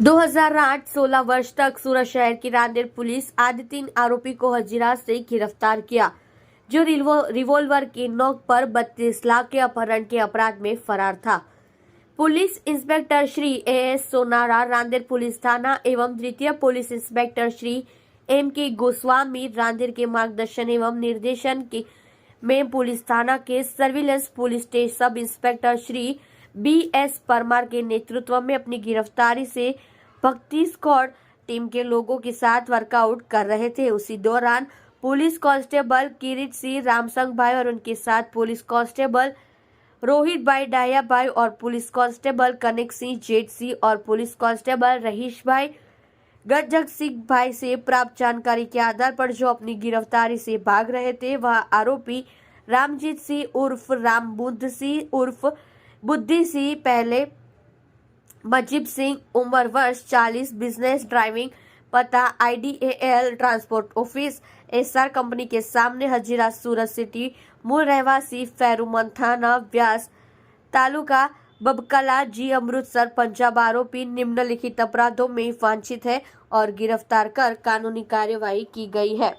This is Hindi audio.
2008 16 वर्ष तक सूरत शहर की रांदेर पुलिस आदि 3 आरोपी को हजीरा से गिरफ्तार किया, जो रिवॉल्वर की नोक पर 32 लाख के अपहरण के अपराध में फरार था। पुलिस इंस्पेक्टर श्री एएस सोनारा रांदेर पुलिस थाना एवं द्वितीय पुलिस इंस्पेक्टर श्री एम के गोस्वामी रांदेर के मार्गदर्शन एवं निर्देशन के में पुलिस थाना के surveillance police station sub inspector Shri BS Parmar के नेतृत्व में अपनी गिरफ्तारी से भक्ति स्क्वाड टीम के लोगों के साथ वर्कआउट कर रहे थे। उसी दौरान पुलिस कांस्टेबल किरीट सिंह रामसंग भाई और उनके साथ पुलिस कांस्टेबल रोहित भाई डाया भाई और पुलिस कांस्टेबल कनेक सिंह जेठ सिंह और पुलिस कांस्टेबल रहीश भाई गजक सिंह भाई से प्राप्त जानकारी के आधार पर जो अपनी गिरफ्तारी से भाग रहे थे, वह आरोपी रामजीत सिंह उर्फ राम बुद्ध सिंह उर्फ बुद्धि सिंह, पहले मजीब सिंह, उम्र वर्ष 40, बिजनेस ड्राइविंग, पता IDAL transport office SR company के सामने हजीरा सूरत सिटी, मूल रहवासी फेरुमन थाना व्यास तालुका बबकला जी अमृतसर पंजाब। आरोपी निम्नलिखित अपराधों में वांछित है और गिरफ्तार कर कानूनी कार्यवाही की गई है।